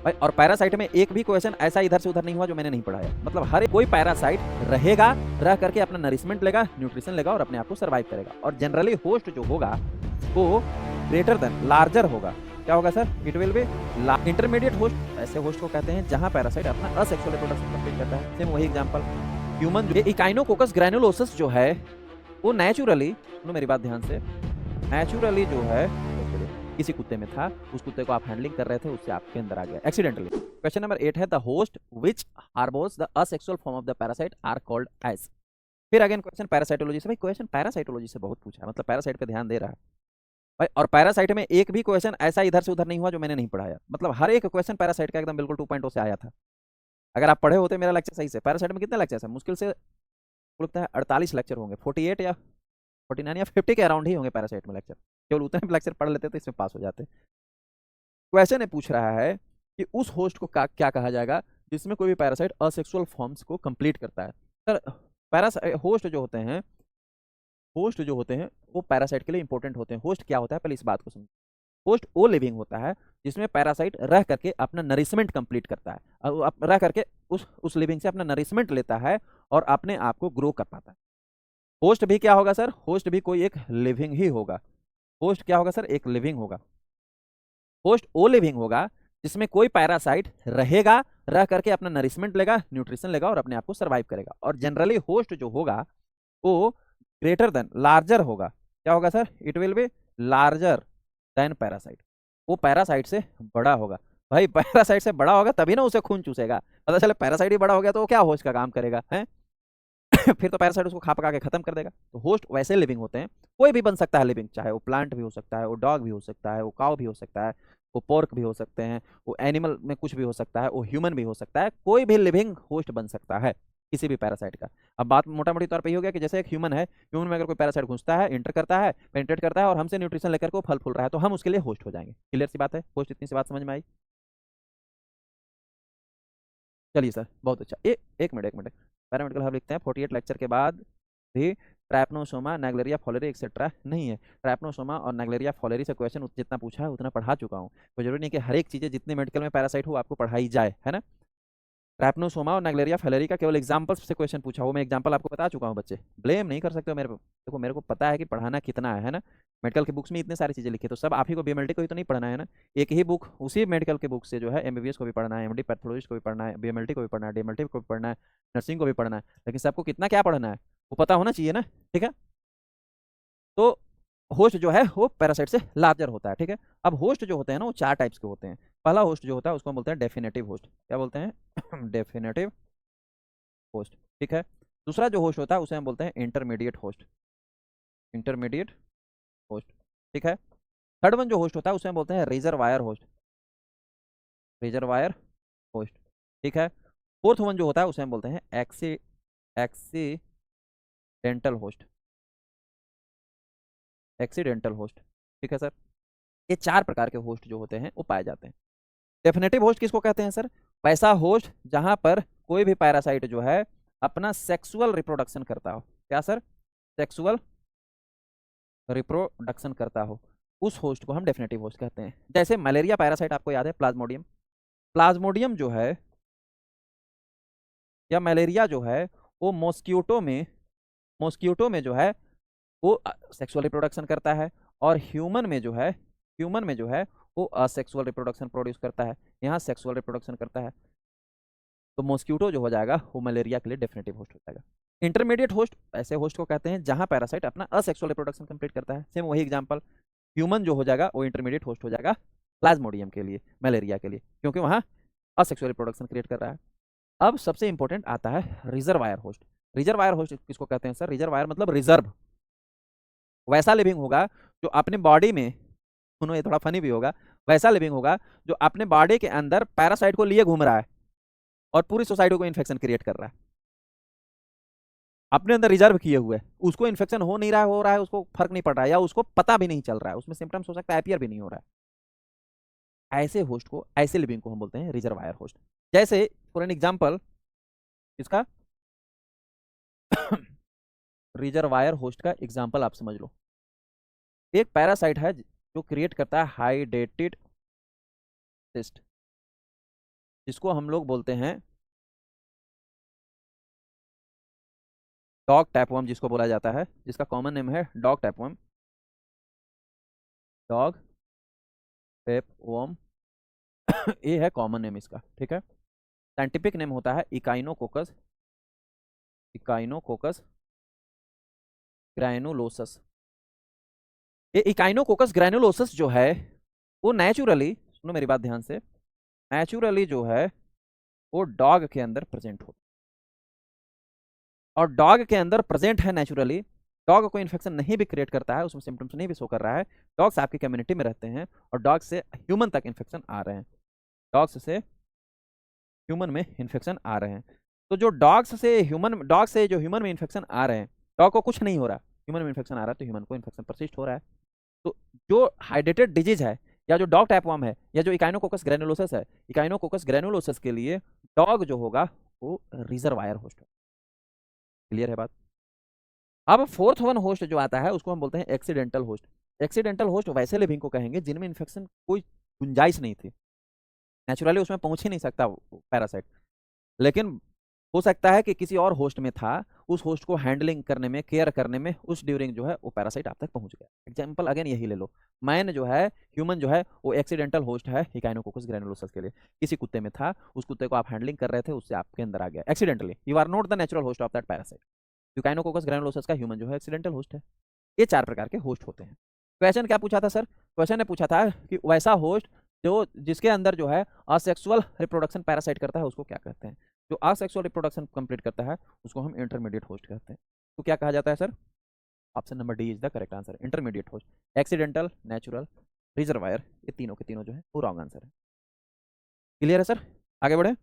भाई और पैरासाइट में एक भी क्वेश्चन ऐसा इधर से उधर नहीं हुआ जो मैंने नहीं पढ़ाया। मतलब हर कोई पैरासाइट रहेगा, रह करके अपना नरिशमेंट लेगा, न्यूट्रिशन लेगा और अपने आप को सर्वाइव करेगा। और जनरली होस्ट जो होगा वो ग्रेटर देन लार्जर होगा। क्या होगा sir? It will be intermediate host. ऐसे होस्ट को कहते हैं जहां पैरासाइट अपना असेक्सुअल रिप्रोडक्शन कंप्लीट करता है। सेम वही एग्जांपल ह्यूमन जो इकाइनोकोकस ग्रैनुलोसस जो है वो नेचुरली, सुनो मेरी बात ध्यान से, नेचुरली जो है किसी कुत्ते में था, उस कुत्ते को आप हैंडलिंग कर रहे थे, उससे आपके अंदर आ गया एक्सीडेंटली। क्वेश्चन नंबर 8 है the host which harbours the asexual form of the parasite are called as. फिर अगेन क्वेश्चन पैरासाइटोलॉजी से। भाई क्वेश्चन पैरासाइटोलॉजी से बहुत पूछा है, मतलब पैरासाइट पे ध्यान दे रहा है भाई। और पैरासाइट में एक भी क्वेश्चन ऐसा इधर से उधर नहीं हुआ जो मैंने नहीं पढ़ाया। मतलब हर एक क्वेश्चन पैरासाइट का एकदम बिल्कुल 2.0 से आया था। अगर आप पढ़े होते मेरा लेक्चर सही से। पैरासाइट में कितने लेक्चर है? मुश्किल से लगता है 48 लेक्चर होंगे, 48 या 49 या 50 के अराउंड ही होंगे पैरासाइट में लेक्चर। केवल उतने लेक्चर पढ़ लेते तो इसमें पास हो जाते। क्वेश्चन पूछ रहा है कि उस होस्ट को क्या कहा जाएगा जिसमें कोई भी पैरासाइट असेक्सुअल फॉर्म्स को कंप्लीट करता है। सर पैरासाइट होस्ट जो होते हैं वो पैरासाइट के लिए इंपॉर्टेंट होते हैं। होस्ट क्या होता है पहले इस बात को समझो। होस्ट वो लिविंग होता है जिसमें पैरासाइट रह करके अपना नरिशमेंट कंप्लीट करता है, रह करके उस लिविंग से अपना नरिशमेंट लेता है और अपने आप को ग्रो कर पाता है। होस्ट भी क्या होगा सर? होस्ट भी कोई एक लिविंग ही होगा। होस्ट क्या होगा सर? एक लिविंग होगा। होस्ट वो लिविंग होगा जिसमें कोई पैरासाइट रहेगा, रह करके अपना नरिशमेंट लेगा, न्यूट्रिशन लेगा और अपने आप को सर्वाइव करेगा। और जनरली होस्ट जो होगा वो ग्रेटर देन लार्जर होगा। क्या होगा sir? It will be larger than parasite. वो पैरासाइट से बड़ा होगा। भाई पैरासाइट से बड़ा होगा तभी ना उसे खून चूसेगा। पता चले पैरासाइट ही बड़ा हो गया तो वो क्या होस्ट का काम करेगा है? फिर तो पैरासाइट उसको खा पका के खत्म कर देगा। तो होस्ट वैसे लिविंग होते हैं, कोई भी बन सकता है लिविंग, चाहे वो प्लांट भी हो सकता है, वो डॉग भी हो सकता है, वो काउ भी हो सकता है, वो पोर्क भी हो सकते हैं, वो एनिमल में कुछ भी हो सकता है, वो ह्यूमन भी हो सकता है। कोई भी लिविंग होस्ट बन सकता है किसी भी पैरासाइट का। अब बात मोटा मोटी तौर पे ही हो गया कि जैसे एक ह्यूमन है, ह्यूमन में अगर कोई पैरासाइट घुसता है, इंटर करता है, पेनिट्रेट करता है और हमसे न्यूट्रिशन लेकर को फल फूल रहा है तो हम उसके लिए होस्ट हो जाएंगे। क्लियर सी बात है? होस्ट इतनी सी बात समझ में आई? चलिए सर बहुत अच्छा। एक मिनट पैरामेडिकल हब लिखते हैं। 48 लेक्चर के बाद भी ट्रैपनोसोमा, नेग्लेरिया फॉलेरी एक्सेट्रा नहीं है। ट्रैपनोसोमा और नेग्लेरिया फॉलेरी से क्वेश्चन जितना पूछा है उतना पढ़ा चुका हूँ। कोई जरूरी नहीं कि हर एक चीज़ें जितने मेडिकल में पैरासाइट हो आपको पढ़ाई जाए, है ना। ट्रैपनोसोमा और नेग्लेरिया फैलेरी का केवल एग्जांपल्स से क्वेश्चन पूछा, वो मैं एग्जांपल आपको बता चुका हूँ। बच्चे ब्लेम नहीं कर सकते हो मेरे को। देखो मेरे को पता है कि पढ़ाना कितना है ना। मेडिकल की बुक्स में इतने सारी चीज़ें लिखी है तो सब आप ही को बीएमएलटी को ही तो नहीं पढ़ना है ना। एक ही बुक उसी मेडिकल के बुक से जो है एमबीबीएस को भी पढ़ना है, एमडी पैथोलॉजिस्ट को भी पढ़ना है, बीएमएलटी को भी पढ़ना है, डीएमएलटी को भी पढ़ना है, नर्सिंग को भी पढ़ना है। लेकिन सबको कितना क्या पढ़ना है वो पता होना चाहिए ना। ठीक है, तो होस्ट जो है वो पैरासाइट से लार्जर होता है। ठीक है, अब होस्ट जो होते हैं ना वो 4 टाइप्स के होते हैं। पहला होस्ट जो होता है उसको हम बोलते हैं डेफिनेटिव होस्ट। क्या बोलते हैं? Definitive host. ठीक है, दूसरा जो होस्ट होता है उसे हम बोलते हैं इंटरमीडिएट होस्ट। Intermediate host. ठीक है, थर्ड वन जो होस्ट होता है उसे हम बोलते हैं रिजर्वायर होस्ट। Reservoir host. ठीक है, फोर्थ वन जो होता है उसे हम बोलते हैं एक्सीडेंटल होस्ट। Accidental host. ठीक है सर, ये 4 प्रकार के होस्ट जो होते हैं वो पाए जाते हैं। डेफिनेटिव होस्ट किसको कहते हैं सर? वैसा होस्ट जहां पर कोई भी पैरासाइट जो है अपना सेक्सुअल रिप्रोडक्शन करता हो। क्या सर? सेक्सुअल रिप्रोडक्शन करता हो, उस होस्ट को हम डेफिनेटिव होस्ट कहते हैं। जैसे मलेरिया पैरासाइट आपको याद है, प्लाज्मोडियम। प्लाज्मोडियम जो है या मलेरिया जो है वो मॉस्क्यूटो में जो है वो सेक्सुअल रिप्रोडक्शन करता है। और ह्यूमन में जो है वो असेक्सुअल रिप्रोडक्शन प्रोड्यूस करता है, यहाँ सेक्सुअल रिप्रोडक्शन करता है। तो मॉस्क्यूटो जो हो जाएगा वो मलेरिया के लिए डेफिनेटिव होस्ट हो जाएगा। इंटरमीडिएट होस्ट ऐसे होस्ट को कहते हैं जहां पैरासाइट अपना असेक्सुअल रिप्रोडक्शन कंप्लीट करता है। सेम वही एग्जांपल ह्यूमन जो हो जाएगा वो इंटरमीडिएट होस्ट हो जाएगा प्लाज्मोडियम के लिए, मलेरिया के लिए, क्योंकि वहां असेक्सुअल रिप्रोडक्शन क्रिएट कर रहा है। अब सबसे इंपॉर्टेंट आता है रिजर्वायर होस्ट। रिजर्वायर होस्ट किसको कहते हैं सर? रिजर्वायर मतलब रिजर्व। वैसा लिविंग होगा जो अपने बॉडी में, सुनो ये थोड़ा फनी भी होगा, वैसा लिविंग होगा जो अपने बॉडी के अंदर पैरासाइट को लिए घूम रहा है और पूरी सोसाइटी को इन्फेक्शन क्रिएट कर रहा है। अपने अंदर रिजर्व किए हुए, उसको इन्फेक्शन हो रहा है उसको फर्क नहीं पड़ रहा है, या उसको पता भी नहीं चल रहा है, उसमें सिम्टम्स हो सकता है, अपीयर भी नहीं हो रहा है। ऐसे होस्ट को, ऐसे लिविंग को हम बोलते हैं रिजर्वायर होस्ट। जैसे फॉर एन एग्जाम्पल इसका रिजर्वायर होस्ट का एग्जाम्पल आप समझ लो। एक पैरासाइट है जो क्रिएट करता है हाइडेटेड सिस्ट। जिसको हम लोग बोलते हैं डॉग टैपवर्म, जिसको बोला जाता है, जिसका कॉमन नेम है डॉग टैपवर्म। डॉग टैपवर्म ये है कॉमन नेम इसका, ठीक है। साइंटिफिक नेम होता है इकाइनोकोकस, इकाइनोकोकस ग्रैनुलोसस। ये इकाइनोकोकस ग्रैनुलोसस जो है वो नेचुरली, सुनो मेरी बात ध्यान से, नेचुरली जो है वो डॉग के अंदर प्रेजेंट होता है, और डॉग के अंदर प्रेजेंट है नेचुरली। डॉग को इन्फेक्शन नहीं भी क्रिएट करता है, उसमें सिम्टम्स नहीं भी शो कर रहा है। डॉग्स आपकी कम्युनिटी में रहते हैं और डॉग से ह्यूमन तक इन्फेक्शन आ रहे हैं, डॉग्स से ह्यूमन में इन्फेक्शन आ रहे हैं। तो जो डॉग से जो ह्यूमन में इन्फेक्शन आ रहे हैं, डॉग को कुछ नहीं हो रहा, ह्यूमन में इन्फेक्शन आ रहा है तो ह्यूमन को इन्फेक्शन परसिस्ट हो रहा है। तो जो हाइड्रेटेड डिजीज है, या जो डॉग टैपवर्म है, या जो इकाइनोकोकस ग्रैनुलोसस है, इकाइनोकोकस ग्रैनुलोसस के लिए डॉग जो होगा वो रिजर्वायर होस्ट है। क्लियर है बात? अब फोर्थ वन होस्ट जो आता है उसको हम बोलते हैं एक्सीडेंटल होस्ट। एक्सीडेंटल होस्ट वैसे लिविंग को कहेंगे जिनमें इन्फेक्शन कोई गुंजाइश नहीं थी, नेचुरली उसमें पहुंच ही नहीं सकता पैरासाइट, लेकिन हो सकता है कि किसी और होस्ट में था, उस होस्ट को हैंडलिंग करने में, केयर करने में, उस ड्यूरिंग जो है वो पैरासाइट आप तक पहुंच गया। एग्जांपल अगेन यही ले लो, मैन जो है, ह्यूमन जो है वो एक्सीडेंटल होस्ट है इकाइनोकोकस ग्रैनुलोसस के लिए। किसी कुत्ते में था, उस कुत्ते को आप हैंडलिंग कर रहे थे, उससे आपके अंदर आ गया accidentally, you are not the natural host of that parasite. Echinococcus granulosus का ह्यूमन जो है एक्सीडेंटल होस्ट है। ये 4 प्रकार के होस्ट होते हैं। क्वेश्चन क्या पूछा था सर? क्वेश्चन ने पूछा था कि वैसा होस्ट जो जिसके अंदर जो है असेक्सुअल रिप्रोडक्शन पैरासाइट करता है उसको क्या कहते हैं? जो असेक्सुअल रिप्रोडक्शन कंप्लीट करता है उसको हम इंटरमीडिएट होस्ट कहते हैं। तो क्या कहा जाता है sir? Option number D is the correct answer, intermediate host. Accidental, natural, reservoir, ये तीनों के तीनों जो है वो रॉन्ग आंसर है। क्लियर है सर? आगे बढ़े।